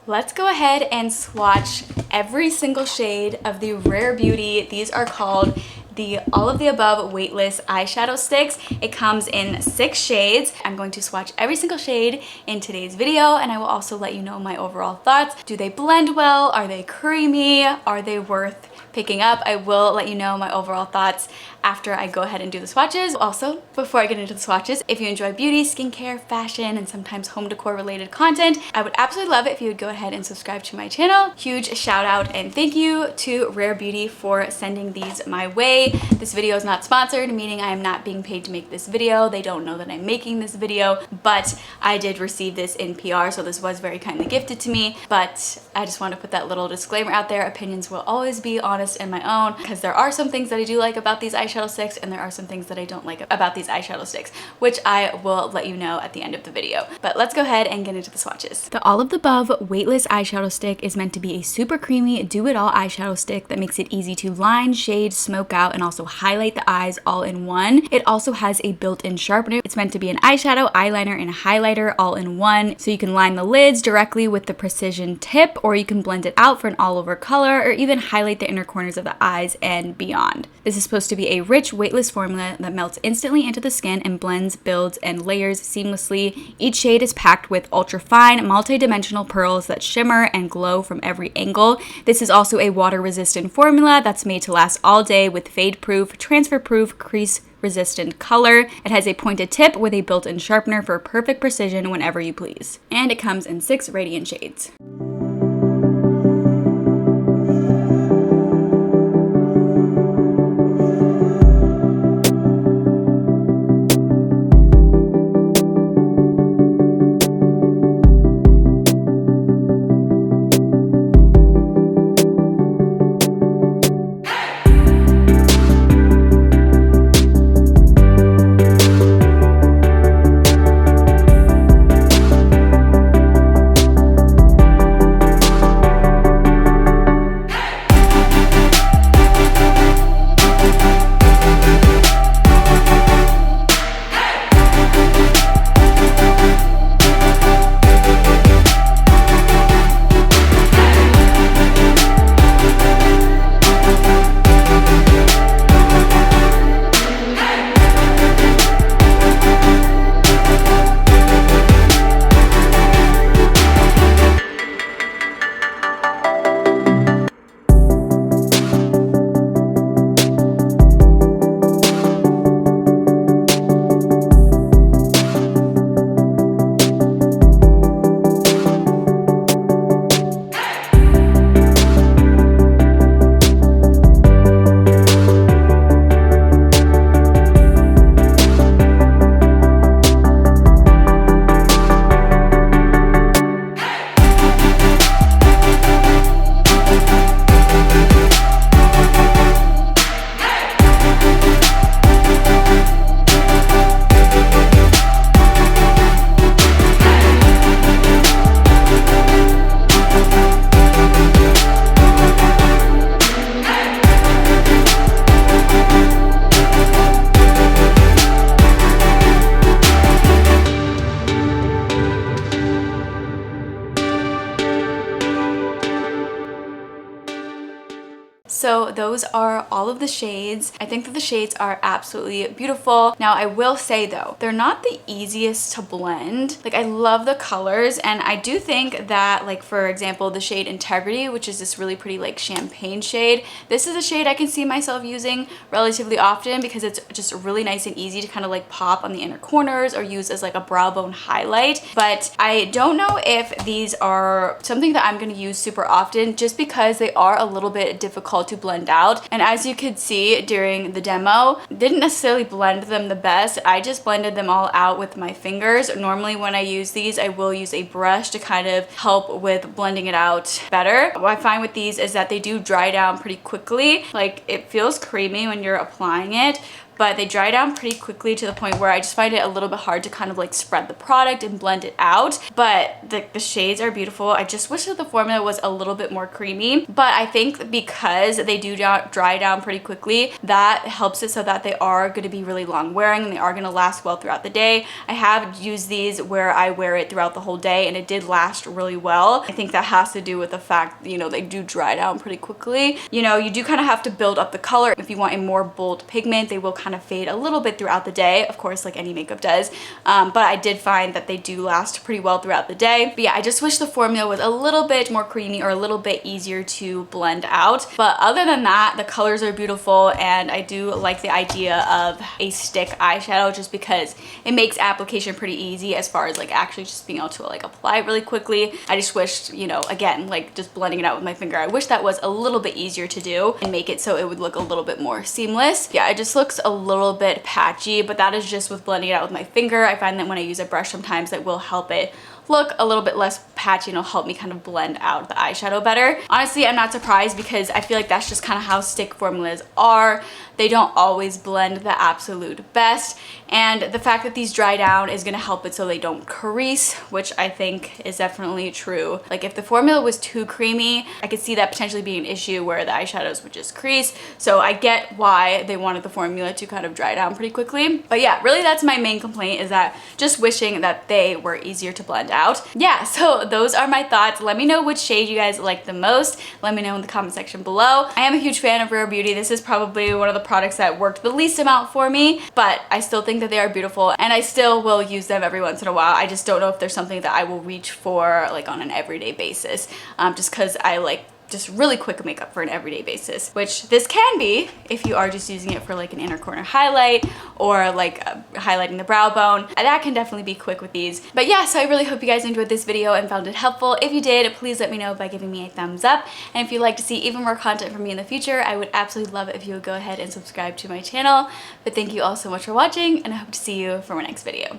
Let's go ahead and swatch every single shade of the Rare Beauty. These are called the All of the Above Weightless Eyeshadow Sticks. It comes in 6 shades. I'm going to swatch every single shade in today's video, and I will also let you know my overall thoughts. Do they blend well? Are they creamy? Are they worth picking up? I will let you know my overall thoughts after I go ahead and do the swatches. Also, before I get into the swatches, if you enjoy beauty, skincare, fashion, and sometimes home decor related content, I would absolutely love it if you would go ahead and subscribe to my channel. Huge shout out and thank you to Rare Beauty for sending these my way. This video is not sponsored, meaning I am not being paid to make this video. They don't know that I'm making this video, but I did receive this in PR, so this was very kindly gifted to me. But I just want to put that little disclaimer out there. Opinions will always be honest and my own, because there are some things that I do like about these eyeshadow sticks and there are some things that I don't like about these eyeshadow sticks, which I will let you know at the end of the video. But let's go ahead and get into the swatches. The All of the Above Weightless Eyeshadow Stick is meant to be a super creamy, do-it-all eyeshadow stick that makes it easy to line, shade, smoke out, and also highlight the eyes all in one. It also has a built-in sharpener. It's meant to be an eyeshadow, eyeliner, and highlighter all in one, so you can line the lids directly with the precision tip, or you can blend it out for an all-over color, or even highlight the inner corners of the eyes and beyond. This is supposed to be a rich, weightless formula that melts instantly into the skin and blends, builds, and layers seamlessly. Each shade is packed with ultra-fine, multi-dimensional pearls that shimmer and glow from every angle. This is also a water-resistant formula that's made to last all day with fade-proof, transfer-proof, crease-resistant color. It has a pointed tip with a built-in sharpener for perfect precision whenever you please. And it comes in 6 radiant shades. So those are all of the shades. I think that the shades are absolutely beautiful. Now I will say though, they're not the easiest to blend. Like I love the colors, and I do think that, like for example, the shade Integrity, which is this really pretty like champagne shade, this is a shade I can see myself using relatively often because it's just really nice and easy to kind of like pop on the inner corners or use as like a brow bone highlight. But I don't know if these are something that I'm going to use super often, just because they are a little bit difficult to blend out. And as you could see during the demo, didn't necessarily blend them the best. I just blended them all out with my fingers. Normally when I use these, I will use a brush to kind of help with blending it out better. What I find with these is that they do dry down pretty quickly. Like it feels creamy when you're applying it, but they dry down pretty quickly to the point where I just find it a little bit hard to kind of like spread the product and blend it out. But the shades are beautiful. I just wish that the formula was a little bit more creamy, but I think because they do dry down pretty quickly, that helps it so that they are going to be really long wearing and they are going to last well throughout the day. I have used these where I wear it throughout the whole day and it did last really well. I think that has to do with the fact, you know, they do dry down pretty quickly. You know, you do kind of have to build up the color. If you want a more bold pigment, they will kind of fade a little bit throughout the day, of course, like any makeup does. But I did find that they do last pretty well throughout the day. But yeah, I just wish the formula was a little bit more creamy or a little bit easier to blend out. But other than that, the colors are beautiful and I do like the idea of a stick eyeshadow just because it makes application pretty easy as far as like actually just being able to like apply it really quickly. I just wished, you know, again, like just blending it out with my finger, I wish that was a little bit easier to do and make it so it would look a little bit more seamless. Yeah, it just looks a little bit patchy, but that is just with blending it out with my finger. I find that when I use a brush sometimes it will help it look a little bit less patchy and it'll help me kind of blend out the eyeshadow better. Honestly, I'm not surprised because I feel like that's just kind of how stick formulas are. They don't always blend the absolute best, and the fact that these dry down is going to help it so they don't crease, which I think is definitely true. Like if the formula was too creamy, I could see that potentially being an issue where the eyeshadows would just crease. So I get why they wanted the formula to kind of dry down pretty quickly. But yeah, really that's my main complaint, is that just wishing that they were easier to blend out. Yeah, so those are my thoughts. Let me know which shade you guys like the most. Let me know in the comment section below. I am a huge fan of Rare Beauty. This is probably one of the products that worked the least amount for me, but I still think that they are beautiful and I still will use them every once in a while. I just don't know if there's something that I will reach for like on an everyday basis, just because I like just really quick makeup for an everyday basis, which this can be if you are just using it for like an inner corner highlight or like highlighting the brow bone. That can definitely be quick with these. But yeah, so I really hope you guys enjoyed this video and found it helpful. If you did, please let me know by giving me a thumbs up. And if you'd like to see even more content from me in the future, I would absolutely love it if you would go ahead and subscribe to my channel. But thank you all so much for watching and I hope to see you for my next video.